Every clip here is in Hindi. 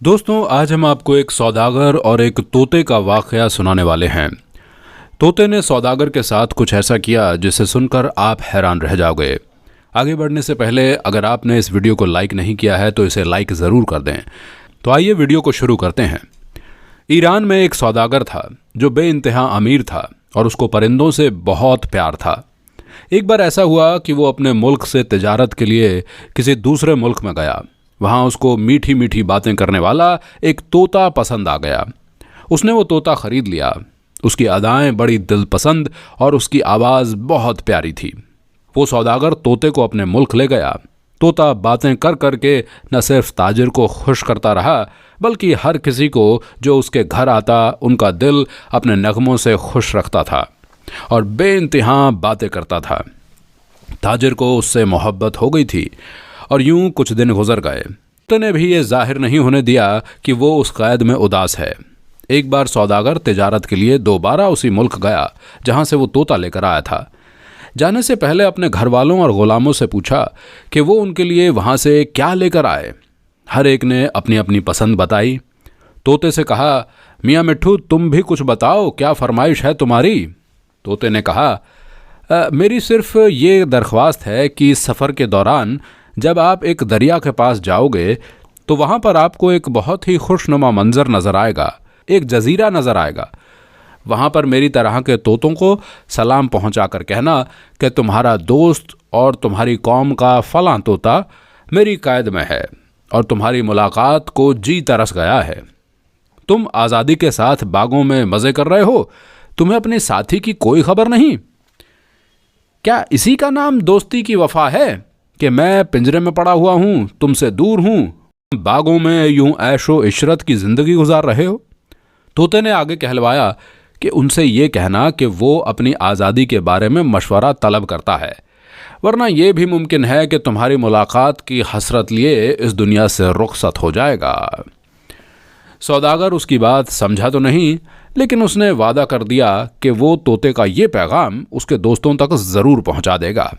दोस्तों, आज हम आपको एक सौदागर और एक तोते का वाकया सुनाने वाले हैं। तोते ने सौदागर के साथ कुछ ऐसा किया जिसे सुनकर आप हैरान रह जाओगे। आगे बढ़ने से पहले अगर आपने इस वीडियो को लाइक नहीं किया है तो इसे लाइक ज़रूर कर दें। तो आइए वीडियो को शुरू करते हैं। ईरान में एक सौदागर था जो बेइंतहा अमीर था और उसको परिंदों से बहुत प्यार था। एक बार ऐसा हुआ कि वो अपने मुल्क से तिजारत के लिए किसी दूसरे मुल्क में गया। वहाँ उसको मीठी मीठी बातें करने वाला एक तोता पसंद आ गया। उसने वो तोता खरीद लिया। उसकी अदाएं बड़ी दिलपसंद और उसकी आवाज़ बहुत प्यारी थी। वो सौदागर तोते को अपने मुल्क ले गया। तोता बातें कर कर के न सिर्फ ताजिर को खुश करता रहा बल्कि हर किसी को जो उसके घर आता उनका दिल अपने नगमों से खुश रखता था और बेइंतहा बातें करता था। ताजिर को उससे मोहब्बत हो गई थी और यूं कुछ दिन गुजर गए। तोते ने भी ये जाहिर नहीं होने दिया कि वो उस कैद में उदास है। एक बार सौदागर तिजारत के लिए दोबारा उसी मुल्क गया जहाँ से वो तोता लेकर आया था। जाने से पहले अपने घर वालों और ग़ुलामों से पूछा कि वो उनके लिए वहाँ से क्या लेकर आए। हर एक ने अपनी अपनी पसंद बताई। तोते से कहा, मियाँ मिट्ठू, तुम भी कुछ बताओ, क्या फरमाइश है तुम्हारी? तोते ने कहा, मेरी सिर्फ ये दरख्वास्त है कि सफ़र के दौरान जब आप एक दरिया के पास जाओगे तो वहाँ पर आपको एक बहुत ही खुशनुमा मंजर नज़र आएगा, एक जजीरा नज़र आएगा। वहाँ पर मेरी तरह के तोतों को सलाम पहुँचा कर कहना कि तुम्हारा दोस्त और तुम्हारी कौम का फलां तोता मेरी कैद में है और तुम्हारी मुलाकात को जी तरस गया है। तुम आज़ादी के साथ बागों में मज़े कर रहे हो, तुम्हें अपने साथी की कोई खबर नहीं। क्या इसी का नाम दोस्ती की वफा है कि मैं पिंजरे में पड़ा हुआ हूँ, तुमसे दूर हूँ, बागों में यूं ऐशो इशरत की ज़िंदगी गुजार रहे हो? तोते ने आगे कहलवाया कि उनसे ये कहना कि वो अपनी आज़ादी के बारे में मशवरा तलब करता है, वरना यह भी मुमकिन है कि तुम्हारी मुलाकात की हसरत लिए इस दुनिया से रुखसत हो जाएगा। सौदागर उसकी बात समझा तो नहीं, लेकिन उसने वादा कर दिया कि वो तोते का ये पैगाम उसके दोस्तों तक ज़रूर पहुँचा देगा।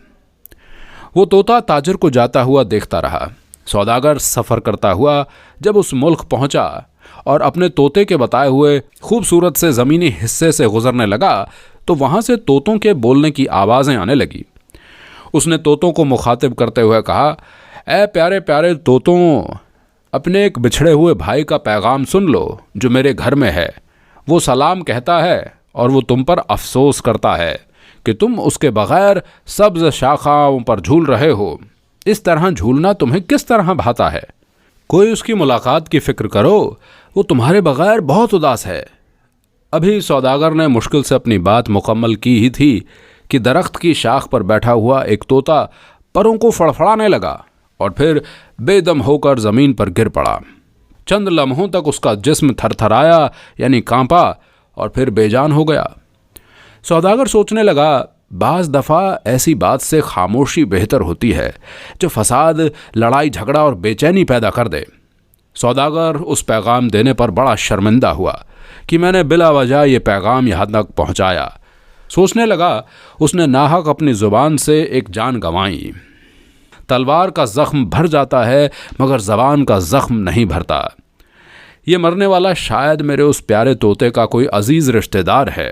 वो तोता ताजिर को जाता हुआ देखता रहा। सौदागर सफ़र करता हुआ जब उस मुल्क पहुंचा और अपने तोते के बताए हुए खूबसूरत से ज़मीनी हिस्से से गुजरने लगा तो वहाँ से तोतों के बोलने की आवाज़ें आने लगी। उसने तोतों को मुखातिब करते हुए कहा, ऐ प्यारे प्यारे तोतों, अपने एक बिछड़े हुए भाई का पैगाम सुन लो जो मेरे घर में है। वो सलाम कहता है और वो तुम पर अफसोस करता है कि तुम उसके बगैर सब्ज़ शाखाओं पर झूल रहे हो। इस तरह झूलना तुम्हें किस तरह भाता है? कोई उसकी मुलाकात की फ़िक्र करो, वो तुम्हारे बगैर बहुत उदास है। अभी सौदागर ने मुश्किल से अपनी बात मुकम्मल की ही थी कि दरख्त की शाख पर बैठा हुआ एक तोता परों को फड़फड़ाने लगा और फिर बेदम होकर ज़मीन पर गिर पड़ा। चंद लम्हों तक उसका जिस्म थरथराया यानी कांपा और फिर बेजान हो गया। सौदागर सोचने लगा, बाज़ दफ़ा ऐसी बात से खामोशी बेहतर होती है जो फसाद, लड़ाई झगड़ा और बेचैनी पैदा कर दे। सौदागर उस पैगाम देने पर बड़ा शर्मिंदा हुआ कि मैंने बिला वजह ये पैगाम यहाँ तक पहुँचाया। सोचने लगा, उसने नाहक अपनी ज़ुबान से एक जान गंवाई। तलवार का ज़ख्म भर जाता है मगर ज़बान का ज़ख्म नहीं भरता। ये मरने वाला शायद मेरे उस प्यारे तोते का कोई अजीज़ रिश्तेदार है,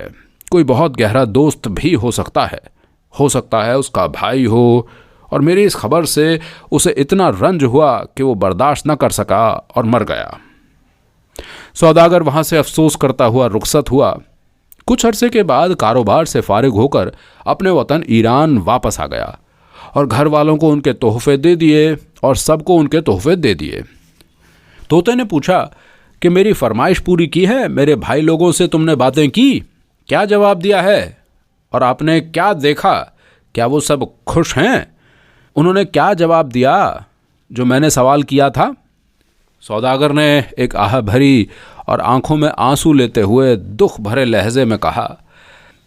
कोई बहुत गहरा दोस्त भी हो सकता है उसका भाई हो, और मेरी इस खबर से उसे इतना रंज हुआ कि वो बर्दाश्त न कर सका और मर गया। सौदागर वहाँ से अफसोस करता हुआ रुखसत हुआ। कुछ अरसे के बाद कारोबार से फारिग होकर अपने वतन ईरान वापस आ गया और घर वालों को उनके तोहफे दे दिए और सबको उनके तोहफे दे दिए। तोते ने पूछा कि मेरी फरमाइश पूरी की है? मेरे भाई लोगों से तुमने बातें की? क्या जवाब दिया है? और आपने क्या देखा? क्या वो सब खुश हैं? उन्होंने क्या जवाब दिया जो मैंने सवाल किया था? सौदागर ने एक आह भरी और आंखों में आंसू लेते हुए दुख भरे लहजे में कहा,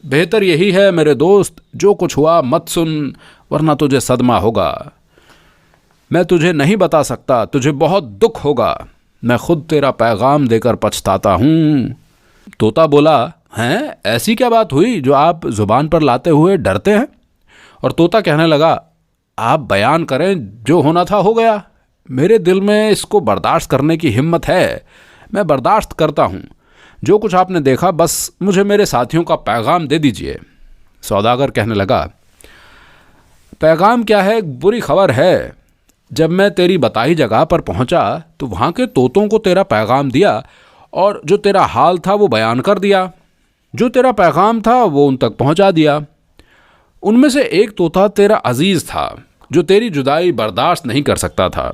बेहतर यही है मेरे दोस्त, जो कुछ हुआ मत सुन, वरना तुझे सदमा होगा। मैं तुझे नहीं बता सकता, तुझे बहुत दुख होगा। मैं खुद तेरा पैगाम देकर पछताता हूँ। तोता बोला, हैं, ऐसी क्या बात हुई जो आप ज़ुबान पर लाते हुए डरते हैं? और तोता कहने लगा, आप बयान करें, जो होना था हो गया। मेरे दिल में इसको बर्दाश्त करने की हिम्मत है, मैं बर्दाश्त करता हूँ। जो कुछ आपने देखा बस मुझे मेरे साथियों का पैगाम दे दीजिए। सौदागर कहने लगा, पैगाम क्या है, एक बुरी खबर है। जब मैं तेरी बताई जगह पर पहुंचा तो वहाँ के तोतों को तेरा पैगाम दिया और जो तेरा हाल था वो बयान कर दिया। जो तेरा पैगाम था वो उन तक पहुंचा दिया। उनमें से एक तोता तेरा अजीज़ था जो तेरी जुदाई बर्दाश्त नहीं कर सकता था।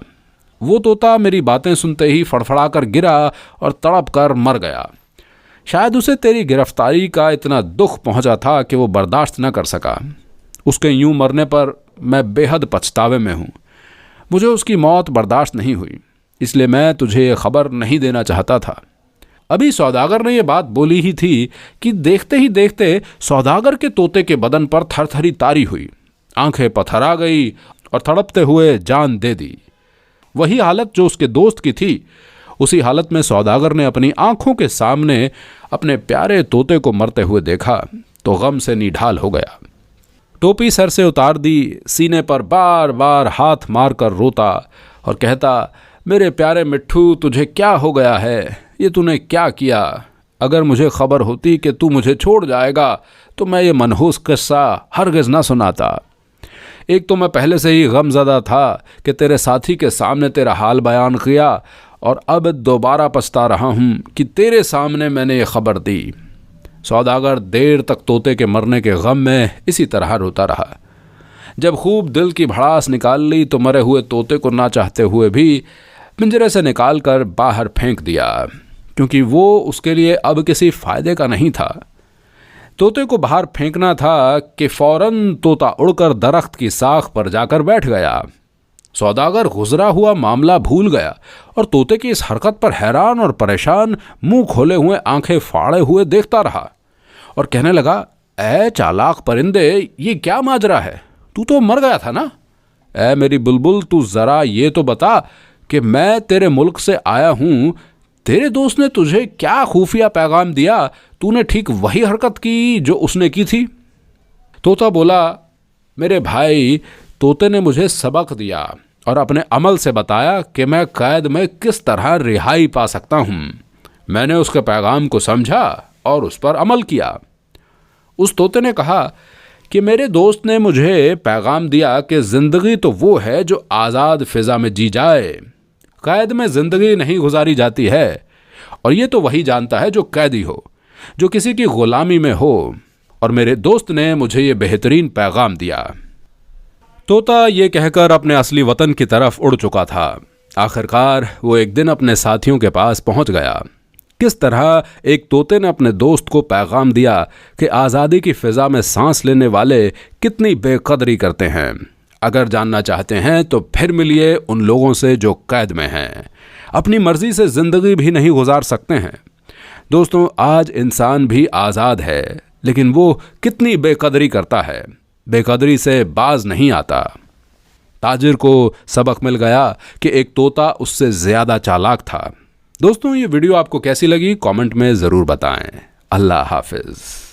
वो तोता मेरी बातें सुनते ही फड़फड़ा कर गिरा और तड़प कर मर गया। शायद उसे तेरी गिरफ्तारी का इतना दुख पहुंचा था कि वो बर्दाश्त न कर सका। उसके यूं मरने पर मैं बेहद पछतावे में हूँ। मुझे उसकी मौत बर्दाश्त नहीं हुई, इसलिए मैं तुझे ये खबर नहीं देना चाहता था। अभी सौदागर ने यह बात बोली ही थी कि देखते ही देखते सौदागर के तोते के बदन पर थरथरी तारी हुई, आंखें पथरा गई और तड़पते हुए जान दे दी। वही हालत जो उसके दोस्त की थी, उसी हालत में सौदागर ने अपनी आंखों के सामने अपने प्यारे तोते को मरते हुए देखा तो गम से निढाल हो गया। टोपी सर से उतार दी, सीने पर बार बार हाथ मारकर रोता और कहता, मेरे प्यारे मिट्ठू, तुझे क्या हो गया है? ये तूने क्या किया? अगर मुझे खबर होती कि तू मुझे छोड़ जाएगा तो मैं ये मनहूस किस्सा हरगिज़ ना सुनाता। एक तो मैं पहले से ही गमज़दा था कि तेरे साथी के सामने तेरा हाल बयान किया, और अब दोबारा पछता रहा हूँ कि तेरे सामने मैंने ये खबर दी। सौदागर देर तक तोते के मरने के गम में इसी तरह रोता रहा। जब खूब दिल की भड़ास निकाल ली तो मरे हुए तोते को ना चाहते हुए भी पिंजरे से निकाल कर बाहर फेंक दिया, क्योंकि वो उसके लिए अब किसी फ़ायदे का नहीं था। तोते को बाहर फेंकना था कि फौरन तोता उड़कर दरख्त की साख पर जाकर बैठ गया। सौदागर गुजरा हुआ मामला भूल गया और तोते की इस हरकत पर हैरान और परेशान मुंह खोले हुए आंखें फाड़े हुए देखता रहा और कहने लगा, ऐ चालाक परिंदे, ये क्या माजरा है? तू तो मर गया था ना? ऐ मेरी बुलबुल, तू ज़रा ये तो बता कि मैं तेरे मुल्क से आया हूँ। तेरे दोस्त ने तुझे क्या खुफिया पैगाम दिया? तूने ठीक वही हरकत की जो उसने की थी। तोता बोला, मेरे भाई, तोते ने मुझे सबक दिया और अपने अमल से बताया कि मैं कैद में किस तरह रिहाई पा सकता हूँ। मैंने उसके पैगाम को समझा और उस पर अमल किया। उस तोते ने कहा कि मेरे दोस्त ने मुझे पैगाम दिया कि ज़िंदगी तो वो है जो आज़ाद फ़िज़ा में जी जाए, कैद में ज़िंदगी नहीं गुजारी जाती है। और ये तो वही जानता है जो कैदी हो, जो किसी की ग़ुलामी में हो। और मेरे दोस्त ने मुझे ये बेहतरीन पैगाम दिया। तोता ये कहकर अपने असली वतन की तरफ उड़ चुका था। आखिरकार वो एक दिन अपने साथियों के पास पहुंच गया। किस तरह एक तोते ने अपने दोस्त को पैगाम दिया कि आज़ादी की फ़िज़ा में सांस लेने वाले कितनी बेकदरी करते हैं। अगर जानना चाहते हैं तो फिर मिलिए उन लोगों से जो कैद में हैं, अपनी मर्ज़ी से ज़िंदगी भी नहीं गुजार सकते हैं। दोस्तों, आज इंसान भी आज़ाद है, लेकिन वो कितनी बेकदरी करता है, बेकदरी से बाज नहीं आता। ताजिर को सबक मिल गया कि एक तोता उससे ज़्यादा चालाक था। दोस्तों, ये वीडियो आपको कैसी लगी कमेंट में ज़रूर बताएं। अल्लाह हाफिज़।